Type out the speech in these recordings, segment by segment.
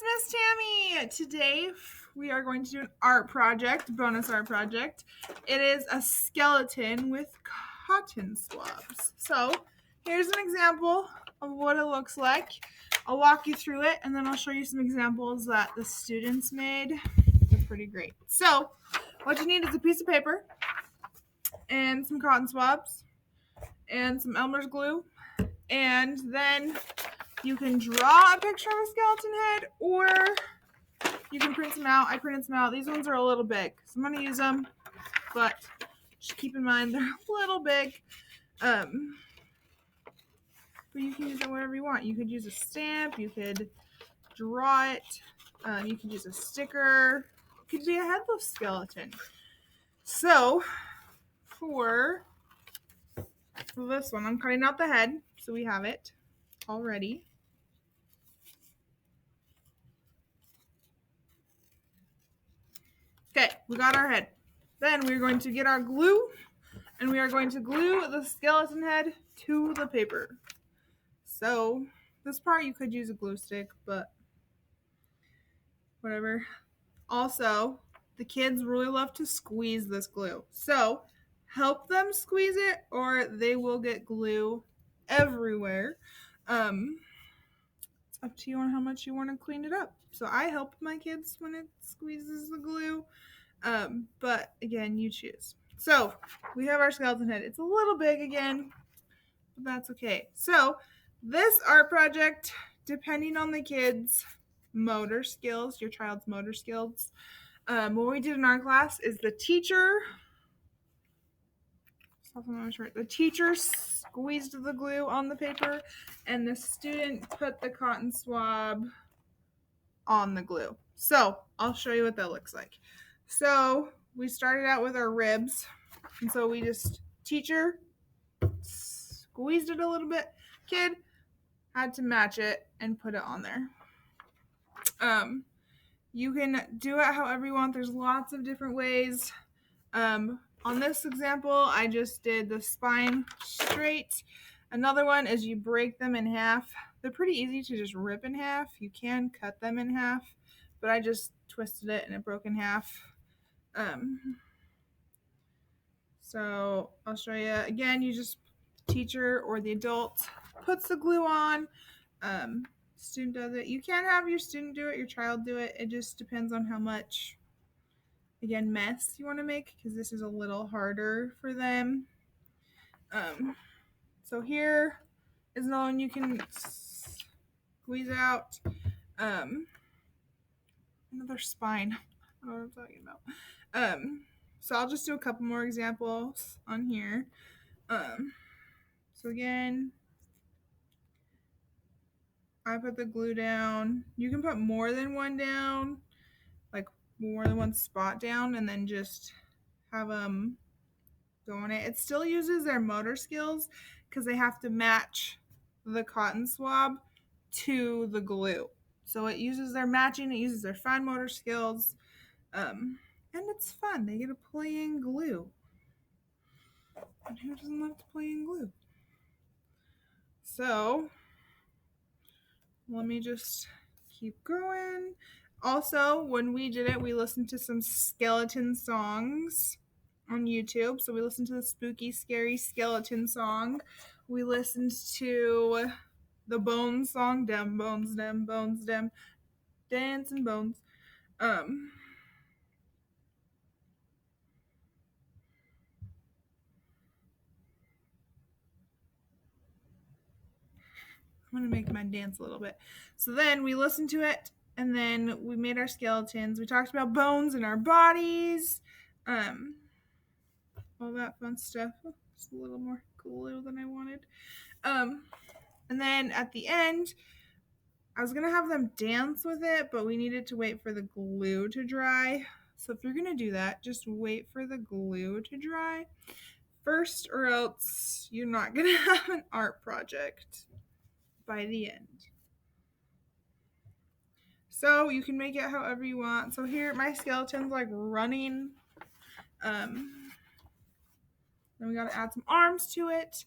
it's Miss Tammy. Today we are going to do an art project, bonus art project. It is a skeleton with cotton swabs. So here's an example of what it looks like. I'll walk you through it and then I'll show you some examples that the students made. They're pretty great. So what you need is a piece of paper and some cotton swabs and some Elmer's glue, and then you can draw a picture of a skeleton head, or you can print some out. I printed some out. These ones are a little big, so I'm going to use them, but just keep in mind they're a little big. But you can use it whatever you want. You could use a stamp. You could draw it. You could use a sticker. It could be a headless skeleton. So for this one, I'm cutting out the head, so we have it already. Okay, we got our head. Then we're going to get our glue, and we are going to glue the skeleton head to the paper. So this part you could use a glue stick, but whatever. Also, the kids really love to squeeze this glue. So help them squeeze it or they will get glue everywhere. It's up to you on how much you want to clean it up. So I help my kids when it squeezes the glue. But again, you choose. So we have our skeleton head. It's a little big again, but that's okay. So this art project, depending on the kids' motor skills, your child's motor skills, what we did in our class is the teacher squeezed the glue on the paper, and the student put the cotton swab on the glue. So I'll show you what that looks like. So we started out with our ribs, and so we just, teacher squeezed it a little bit, kid had to match it and put it on there. You can do it however you want. There's lots of different ways. On this example, I just did the spine straight. Another one is you break them in half. They're pretty easy to just rip in half. You can cut them in half, but I just twisted it and it broke in half. So I'll show you again. You just, teacher or the adult puts the glue on. Student does it. You can have your student do it, your child do it. It just depends on how much, again, mess you want to make, because this is a little harder for them. So here is another one you can squeeze out. Another spine. I don't know what I'm talking about. So I'll just do a couple more examples on here. So again, I put the glue down. You can put more than one down, like more than one spot down, and then just have them go on it. It still uses their motor skills because they have to match the cotton swab to the glue. So it uses their matching, it uses their fine motor skills, and it's fun. They get to play in glue. And who doesn't love to play in glue? So let me just keep going. Also, when we did it, we listened to some skeleton songs on YouTube. So we listened to the spooky, scary skeleton song. We listened to the Bones song, dem bones, dem, dancing bones. I'm going to make mine dance a little bit. So then we listened to it, and then we made our skeletons. We talked about bones in our bodies, all that fun stuff. Oh, just a little more cool than I wanted. And then at the end, I was going to have them dance with it, but we needed to wait for the glue to dry. So if you're going to do that, just wait for the glue to dry first, or else you're not going to have an art project by the end. So you can make it however you want. So here, my skeleton's like running. Then we got to add some arms to it.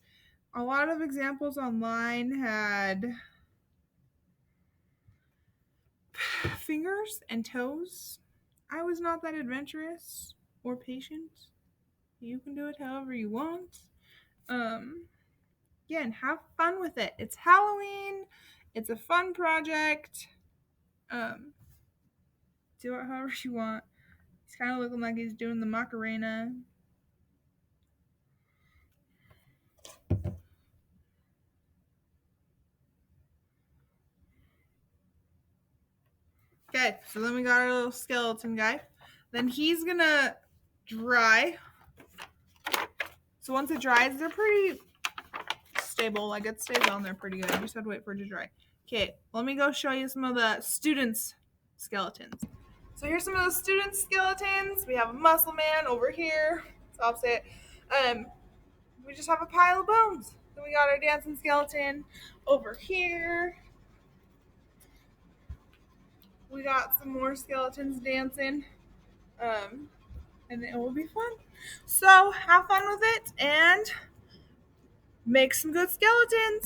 A lot of examples online had fingers and toes. I was not that adventurous or patient. You can do it however you want. Again, have fun with it. It's Halloween. It's a fun project. Do it however you want. He's kind of looking like he's doing the Macarena. Okay, so then we got our little skeleton guy. Then he's gonna dry. So once it dries, they're pretty stable. Like it stays on there pretty good. You just have to wait for it to dry. Okay, let me go show you some of the students' skeletons. So here's some of the students' skeletons. We have a muscle man over here. It's opposite. We just have a pile of bones. Then we got our dancing skeleton over here. We got some more skeletons dancing. And it will be fun. So have fun with it and make some good skeletons.